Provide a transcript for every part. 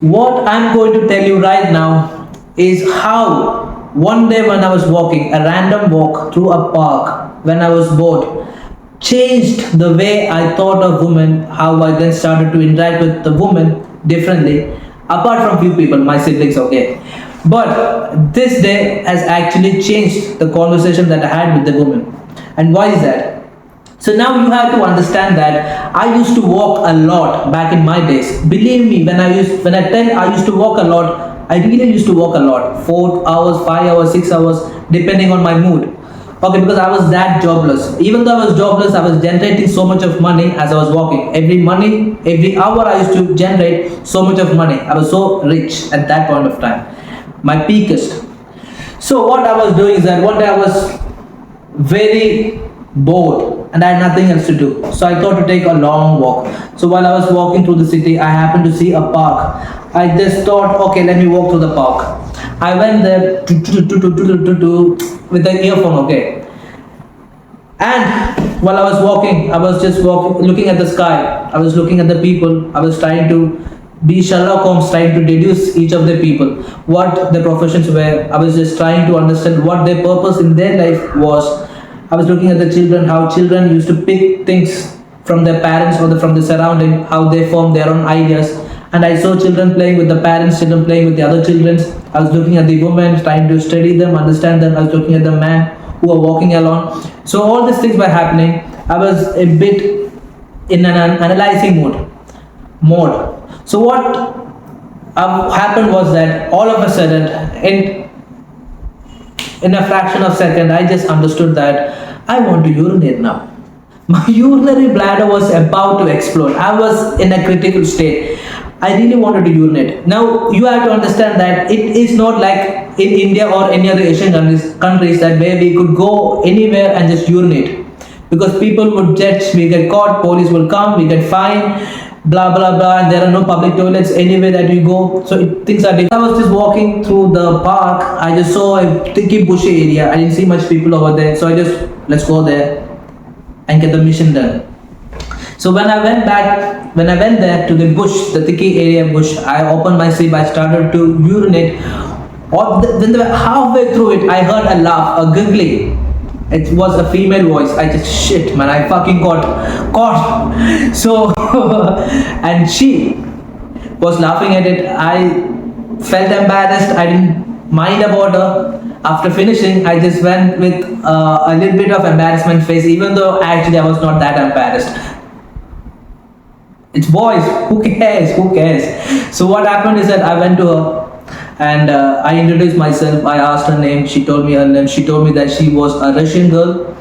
What I'm going to tell you right now is how one day when I was walking, a random walk through a park when I was bored, changed the way I thought of women, how I then started to interact with the woman differently, apart from few people, my siblings, okay. But this day has actually changed the conversation that I had with the woman. And why is that? So now you have to understand that I used to walk a lot back in my days. Believe me, when I tell I used to walk a lot, I really used to walk a lot. 4 hours, 5 hours, 6 hours, depending on my mood. Okay, because I was that jobless. Even though I was jobless, I was generating so much of money as I was walking. Every hour I used to generate so much of money. I was so rich at that point of time. My peakest. So what I was doing is that one day I was very bored and I had nothing else to do. So I thought to take a long walk. So while I was walking through the city, I happened to see a park. I just thought, okay, let me walk through the park. I went there with the earphone, okay. And while I was walking, I was just walking, looking at the sky. I was looking at the people. I was trying to be Sherlock Holmes, trying to deduce each of the people, what their professions were. I was just trying to understand what their purpose in their life was. I was looking at the children, how children used to pick things from their parents or from the surrounding, how they form their own ideas. And I saw children playing with the parents, children playing with the other children. I was looking at the women, trying to study them, understand them. I was looking at the man who were walking along. So all these things were happening. I was a bit in an analyzing mode. So what happened was that all of a sudden, in a fraction of a second, I just understood that I want to urinate now. My urinary bladder was about to explode. I was in a critical state. I really wanted to urinate. Now you have to understand that it is not like in India or any other Asian countries that where we could go anywhere and just urinate, because people would judge, we get caught, police will come, we get fined, blah blah blah, and there are no public toilets anywhere that we go. So things are different. I was just walking through the park. I just saw a thicky bushy area. I didn't see much people over there, so I just, let's go there and get the mission done. So when I went there to the bush, the thicky area bush, I opened my sleeve. I started to urinate. When they were halfway through it, I heard a laugh, a giggling. It was a female voice. I just, shit, man, I fucking caught. So, and she was laughing at it. I felt embarrassed. I didn't mind about her. After finishing, I just went with a little bit of embarrassment face, even though actually I was not that embarrassed. It's boys. Who cares? Who cares? So what happened is that I went to her and I introduced myself. I asked her name. She told me her name. She told me that she was a Russian girl,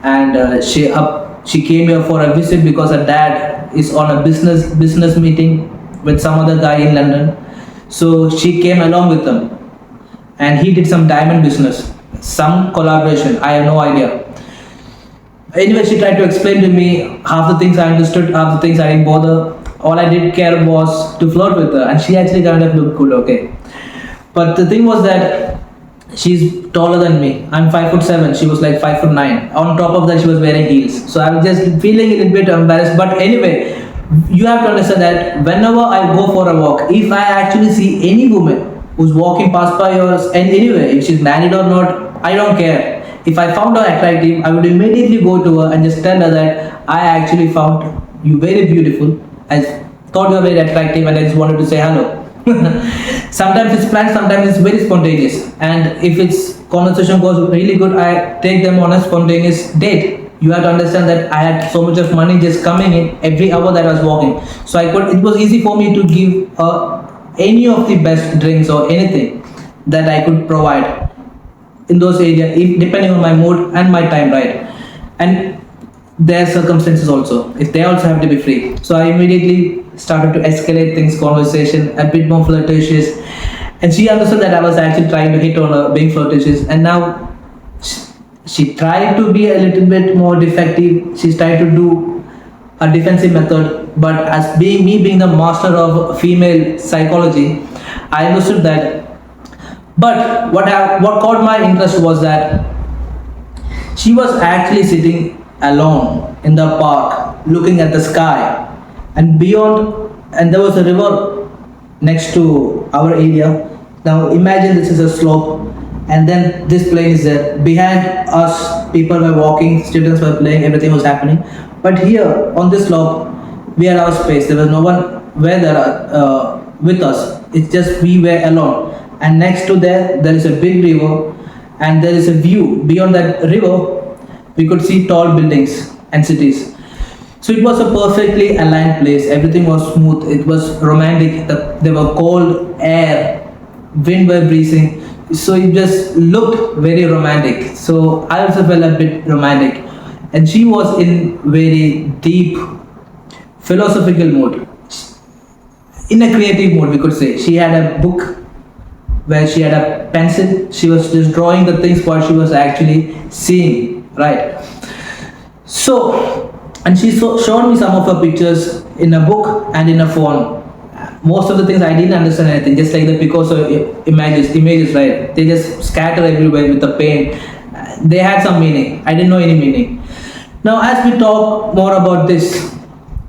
and she came here for a visit because her dad is on a business meeting with some other guy in London. So she came along with him, and he did some diamond business, some collaboration. I have no idea. Anyway, she tried to explain to me half the things I understood, half the things I didn't bother. All I did care was to flirt with her, and she actually kind of looked good, okay. But the thing was that she's taller than me. I'm 5'7". She was like 5'9". On top of that, she was wearing heels. So I was just feeling a little bit embarrassed. But anyway, you have to understand that whenever I go for a walk, if I actually see any woman who's walking past by yours, and anyway, if she's married or not, I don't care. If I found her attractive, I would immediately go to her and just tell her that I actually found you very beautiful. I thought you were very attractive, and I just wanted to say hello. Sometimes it's planned, sometimes it's very spontaneous. And if its conversation goes really good, I take them on a spontaneous date. You have to understand that I had so much of money just coming in every hour that I was walking. So it was easy for me to give any of the best drinks or anything that I could provide in those areas, depending on my mood and my time, right? And their circumstances also, if they also have to be free. So I immediately started to escalate things, conversation a bit more flirtatious, and she understood that I was actually trying to hit on her, being flirtatious. And now she tried to be a little bit more defective. She's trying to do a defensive method, but as being the master of female psychology, I understood that. But what caught my interest was that she was actually sitting alone in the park looking at the sky, and beyond, and there was a river next to our area. Now imagine this is a slope, and then this plane is there. Behind us, people were walking, students were playing, everything was happening. But here on this slope, we had our space. There was no one where there with us. It's just we were alone. And next to there is a big river, and there is a view. Beyond that river, we could see tall buildings and cities. So it was a perfectly aligned place. Everything was smooth. It was romantic. There were cold air, wind were breezing. So it just looked very romantic. So I also felt a bit romantic. And she was in very deep philosophical mood, in a creative mood, we could say. She had a book where she had a pencil. She was just drawing the things what she was actually seeing, right? So, and she showed me some of her pictures in a book and in a phone. Most of the things I didn't understand anything, just like the Picasso images, right? They just scatter everywhere with the paint. They had some meaning. I didn't know any meaning. Now, as we talk more about this,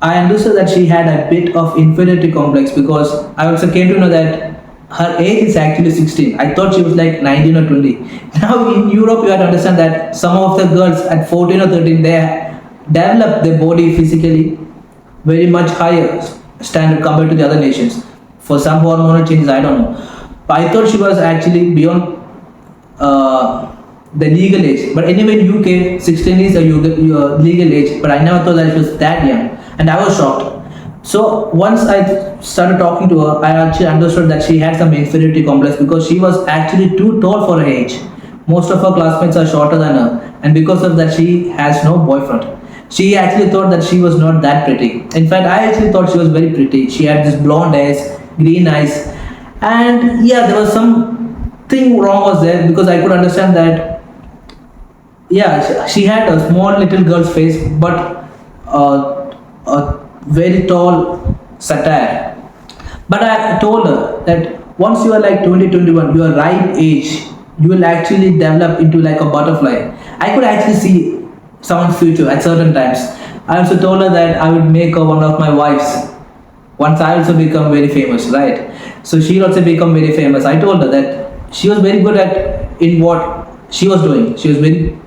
I understood that she had a bit of inferiority complex, because I also came to know that her age is actually 16. I thought she was like 19 or 20. Now in Europe, you have to understand that some of the girls at 14 or 13, they develop their body physically very much higher standard compared to the other nations. For some hormonal changes, I don't know. But I thought she was actually beyond the legal age. But anyway, in UK, 16 is a legal age. But I never thought that she was that young, and I was shocked. So once I started talking to her, I actually understood that she had some inferiority complex, because she was actually too tall for her age. Most of her classmates are shorter than her, and because of that, she has no boyfriend. She actually thought that she was not that pretty. In fact, I actually thought she was very pretty. She had this blonde eyes, green eyes, and yeah, there was something wrong was there, because I could understand that. Yeah, she had a small little girl's face, but a very tall satire. But I told her that once you are like 20, 21, your right age, you will actually develop into like a butterfly. I could actually see someone's future at certain times. I also told her that I would make her one of my wives once I also become very famous, right? So she'll also become very famous. I told her that she was very good at in what she was doing. She was very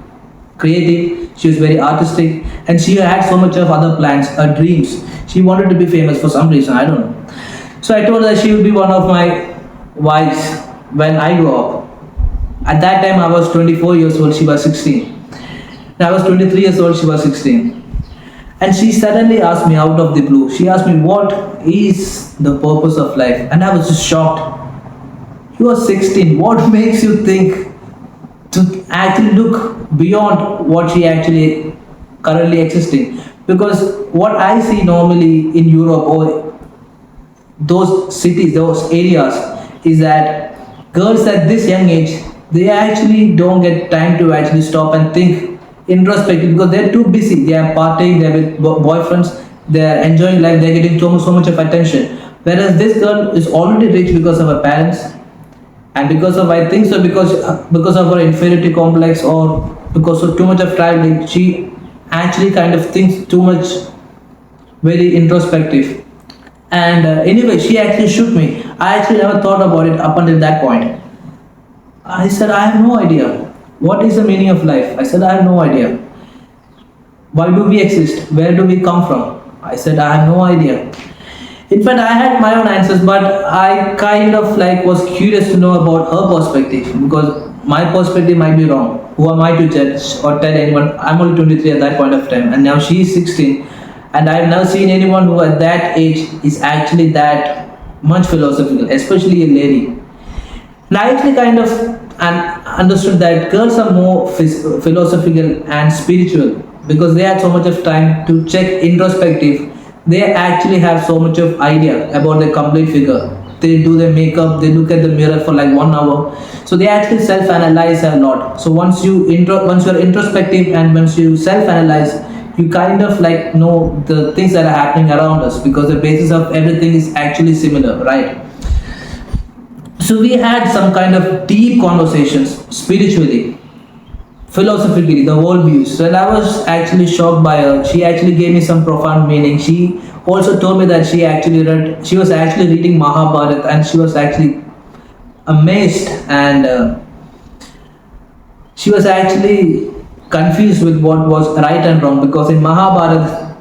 creative, she was very artistic, and she had so much of other plans, her dreams. She wanted to be famous for some reason, I don't know. So I told her that she would be one of my wives when I grow up. At that time I was 24 years old, she was 16. Now I was 23 years old, she was 16. And she suddenly asked me out of the blue, she asked me, what is the purpose of life? And I was just shocked. You are 16, what makes you think to actually look beyond what she actually currently existing? Because what I see normally in Europe or those cities, those areas, is that girls at this young age, they actually don't get time to actually stop and think introspective, because they're too busy. They are partying, they're with boyfriends, they're enjoying life, they're getting so much of attention. Whereas this girl is already rich because of her parents, and because of, I think so, because of her inferiority complex, or because of too much of traveling, she actually kind of thinks too much, very introspective. And anyway, she actually shook me. I actually never thought about it up until that point. I said, I have no idea. What is the meaning of life? I said, I have no idea. Why do we exist? Where do we come from? I said, I have no idea. In fact, I had my own answers, but I kind of like was curious to know about her perspective, because my perspective might be wrong. Who am I to judge or tell anyone? I'm only 23 at that point of time, and now she is 16, and I've never seen anyone who at that age is actually that much philosophical, especially a lady. And I actually kind of understood that girls are more philosophical and spiritual, because they had so much of time to check introspective. They actually have so much of idea about their complete figure. They do their makeup, they look at the mirror for like 1 hour. So they actually self-analyze a lot. So once you're introspective and once you self-analyze, you kind of like know the things that are happening around us, because the basis of everything is actually similar, right? So we had some kind of deep conversations spiritually, philosophically, the world views. So I was actually shocked by her. She actually gave me some profound meaning. She also told me that she was actually reading Mahabharata, and she was actually amazed, and she was actually confused with what was right and wrong, because in Mahabharata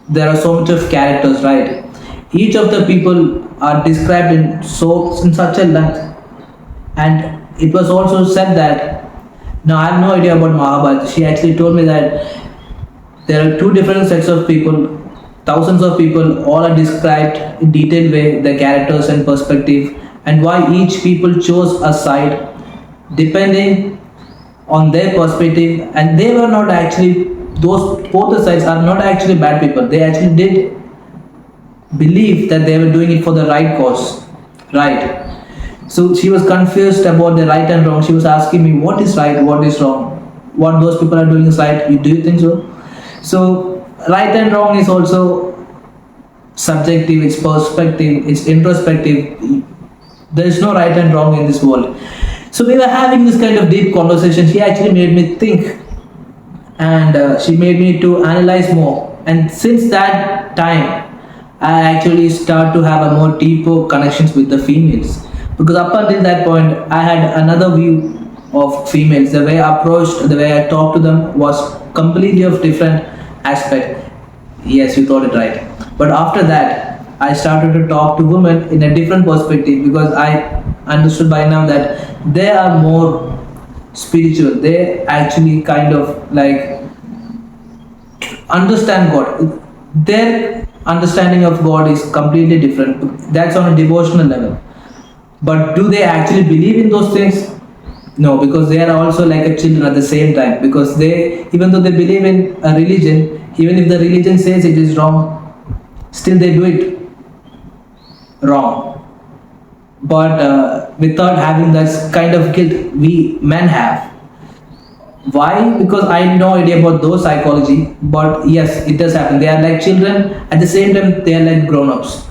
there are so much of characters, right? Each of the people are described in such a length, and it was also said that, now I have no idea about Mahabharata. She actually told me that there are two different sets of people, thousands of people, all are described in detailed way, the characters and perspective, and why each people chose a side depending on their perspective. And they were not actually, those both the sides are not actually bad people. They actually did believe that they were doing it for the right cause, right? So she was confused about the right and wrong. She was asking me what is right, what is wrong, what those people are doing is right. Do you think so? So right and wrong is also subjective, it's perspective, it's introspective. There is no right and wrong in this world. So we were having this kind of deep conversation. She actually made me think, and she made me to analyze more. And since that time, I actually start to have a more deeper connections with the females, because up until that point, I had another view of females. The way I approached, the way I talked to them was completely of different aspect. Yes, you thought it right. But after that, I started to talk to women in a different perspective, because I understood by now that they are more spiritual. They actually kind of like understand God. Their understanding of God is completely different. That's on a devotional level. But do they actually believe in those things? No, because they are also like a children at the same time. Because they, even though they believe in a religion, even if the religion says it is wrong, still they do it wrong. But without having that kind of guilt we men have. Why? Because I have no idea about those psychology, but yes, it does happen. They are like children, at the same time they are like grown-ups.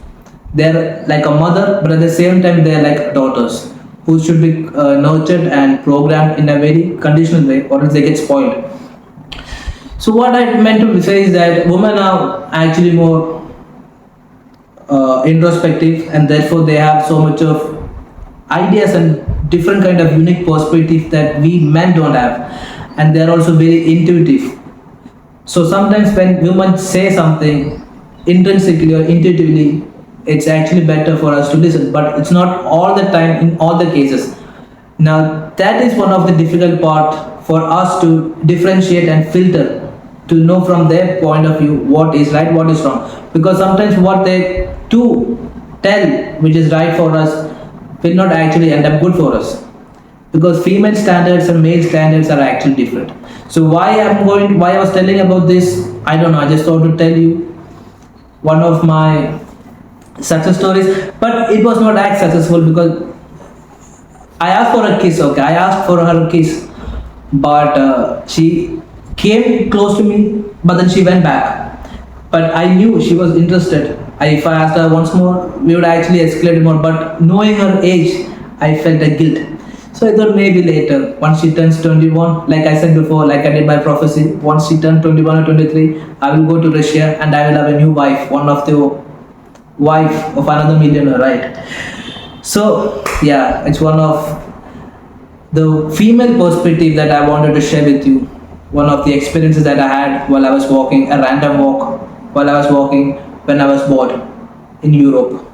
They are like a mother, but at the same time they are like daughters who should be nurtured and programmed in a very conditional way, or else they get spoiled. So what I meant to say is that women are actually more introspective, and therefore they have so much of ideas and different kind of unique perspective that we men don't have, and they're also very intuitive. So sometimes when women say something intrinsically or intuitively, it's actually better for us to listen, but it's not all the time in all the cases. Now that is one of the difficult part for us to differentiate and filter, to know from their point of view what is right, what is wrong. Because sometimes what they do tell which is right for us will not actually end up good for us, because female standards and male standards are actually different. So why I was telling about this, I don't know, I just thought to tell you one of my success stories. But it was not that successful, because I asked for a kiss, okay, I asked for her kiss, but she came close to me, but then she went back. But I knew she was interested. If I asked her once more, we would actually escalate more. But knowing her age, I felt a guilt. So I thought maybe later, once she turns 21, like I said before, like I did by prophecy, once she turns 21 or 23, I will go to Russia and I will have a new wife, one of the wife of another millionaire, right? So yeah, it's one of the female perspective that I wanted to share with you. One of the experiences that I had while I was walking, a random walk while I was walking when I was bored in Europe.